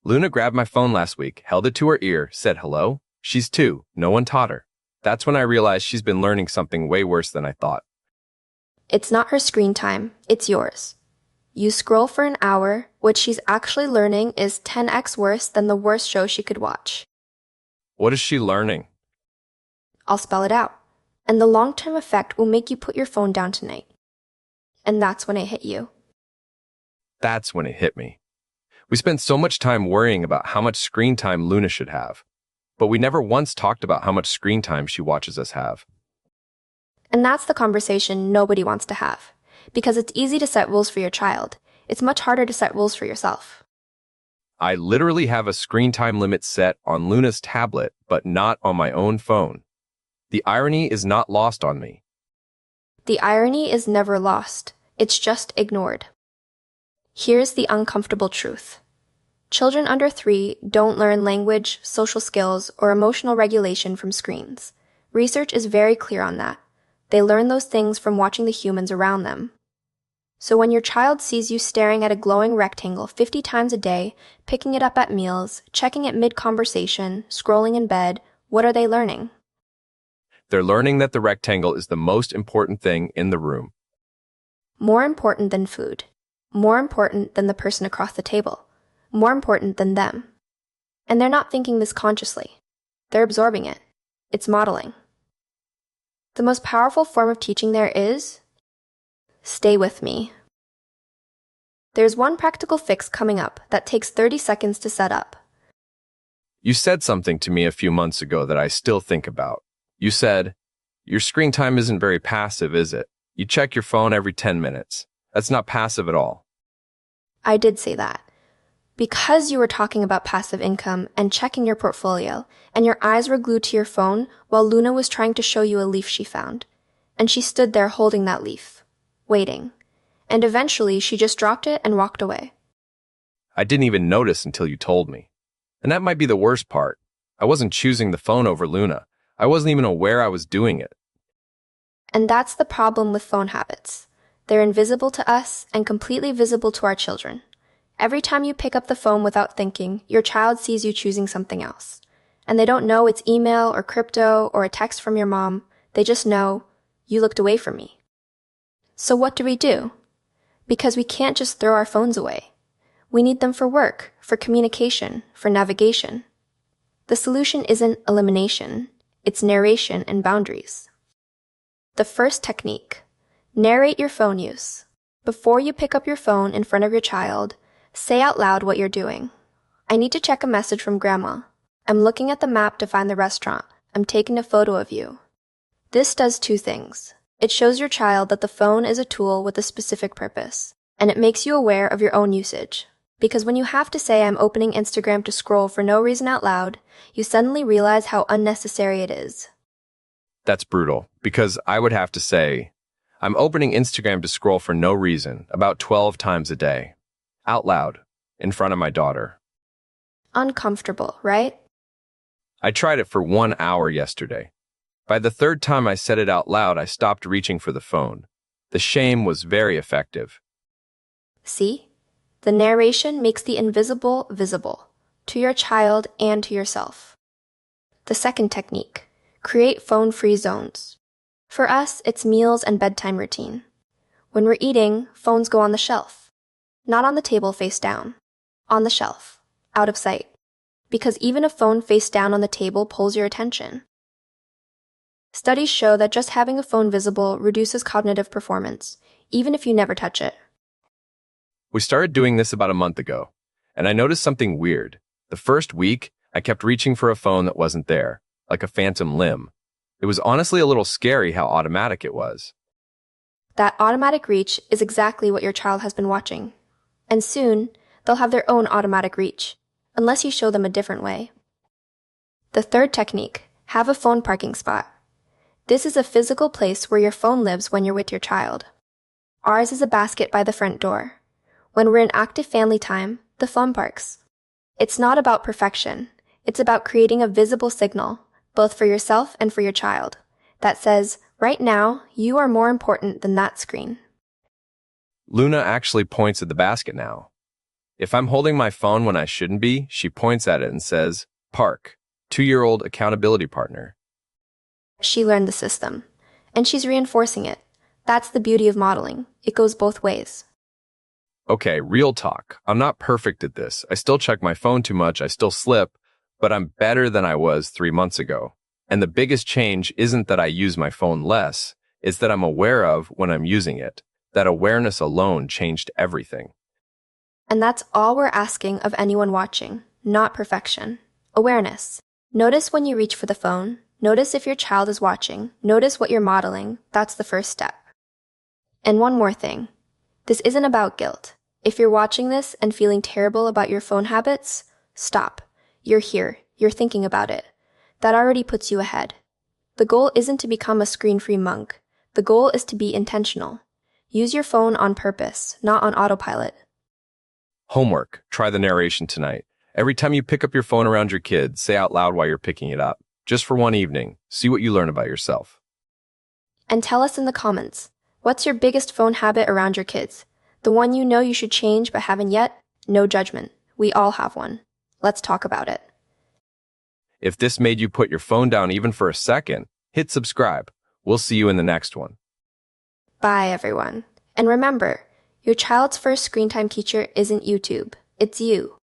Luna grabbed my phone last week, held it to her ear, said hello. She's 2. No one taught her. That's when I realized she's been learning something way worse than I thought. It's not her screen time, it's yours. You scroll for an hour, what she's actually learning is 10x worse than the worst show she could watch. What is she learning? I'll spell it out. And the long-term effect will make you put your phone down tonight. And that's when it hit you. That's when it hit me. We spent so much time worrying about how much screen time Luna should have, but we never once talked about how much screen time she watches us have. And that's the conversation nobody wants to have. Because it's easy to set rules for your child. It's much harder to set rules for yourself. I literally have a screen time limit set on Luna's tablet, but not on my own phone. The irony is not lost on me. The irony is never lost. It's just ignored. Here's the uncomfortable truth. Children under 3 don't learn language, social skills, or emotional regulation from screens. Research is very clear on that. They learn those things from watching the humans around them. So when your child sees you staring at a glowing rectangle 50 times a day, picking it up at meals, checking it mid-conversation, scrolling in bed, what are they learning? They're learning that the rectangle is the most important thing in the room. More important than food. More important than the person across the table. More important than them. And they're not thinking this consciously. They're absorbing it. It's modeling. The most powerful form of teaching there is, stay with me. There's one practical fix coming up that takes 30 seconds to set up. You said something to me a few months ago that I still think about. You said, your screen time isn't very passive, is it? You check your phone every 10 minutes. That's not passive at all. I did say that. Because you were talking about passive income and checking your portfolio, and your eyes were glued to your phone while Luna was trying to show you a leaf she found. And she stood there holding that leaf, waiting. And eventually she just dropped it and walked away. I didn't even notice until you told me. And that might be the worst part. I wasn't choosing the phone over Luna. I wasn't even aware I was doing it. And that's the problem with phone habits. They're invisible to us and completely visible to our children. Every time you pick up the phone without thinking, your child sees you choosing something else. And they don't know it's email or crypto or a text from your mom. They just know, you looked away from me. So what do? Because we can't just throw our phones away. We need them for work, for communication, for navigation. The solution isn't elimination. It's narration and boundaries. The first technique. Narrate your phone use. Before you pick up your phone in front of your child, say out loud what you're doing. I need to check a message from Grandma. I'm looking at the map to find the restaurant. I'm taking a photo of you. This does 2 things. It shows your child that the phone is a tool with a specific purpose, and it makes you aware of your own usage. Because when you have to say I'm opening Instagram to scroll for no reason out loud, you suddenly realize how unnecessary it is. That's brutal, because I would have to say, I'm opening Instagram to scroll for no reason about 12 times a day. Out loud, in front of my daughter. Uncomfortable, right? I tried it for 1 hour yesterday. By the 3rd time I said it out loud, I stopped reaching for the phone. The shame was very effective. See? The narration makes the invisible visible, to your child and to yourself. The second technique, create phone-free zones. For us, it's meals and bedtime routine. When we're eating, phones go on the shelf. Not on the table face down. On the shelf. Out of sight. Because even a phone face down on the table pulls your attention. Studies show that just having a phone visible reduces cognitive performance, even if you never touch it. We started doing this about a month ago, and I noticed something weird. The first week, I kept reaching for a phone that wasn't there, like a phantom limb. It was honestly a little scary how automatic it was. That automatic reach is exactly what your child has been watching. And soon, they'll have their own automatic reach, unless you show them a different way. The third technique, have a phone parking spot. This is a physical place where your phone lives when you're with your child. Ours is a basket by the front door. When we're in active family time, the phone parks. It's not about perfection. It's about creating a visible signal, both for yourself and for your child, that says, right now, you are more important than that screen. Luna actually points at the basket now. If I'm holding my phone when I shouldn't be, she points at it and says, "Park, 2-year-old accountability partner." She learned the system, and she's reinforcing it. That's the beauty of modeling. It goes both ways. Okay, real talk. I'm not perfect at this. I still check my phone too much. I still slip, but I'm better than I was 3 months ago. And the biggest change isn't that I use my phone less. It's that I'm aware of when I'm using it. That awareness alone changed everything. And that's all we're asking of anyone watching, not perfection. Awareness. Notice when you reach for the phone. Notice if your child is watching. Notice what you're modeling. That's the first step. And one more thing. This isn't about guilt. If you're watching this and feeling terrible about your phone habits, stop. You're here. You're thinking about it. That already puts you ahead. The goal isn't to become a screen-free monk. The goal is to be intentional. Use your phone on purpose, not on autopilot. Homework. Try the narration tonight. Every time you pick up your phone around your kid, say out loud while you're picking it up. Just for one evening. See what you learn about yourself. And tell us in the comments, what's your biggest phone habit around your kids? The one you know you should change but haven't yet? No judgment. We all have one. Let's talk about it. If this made you put your phone down even for a second, hit subscribe. We'll see you in the next one. Bye, everyone. And remember, your child's first screen time teacher isn't YouTube. It's you.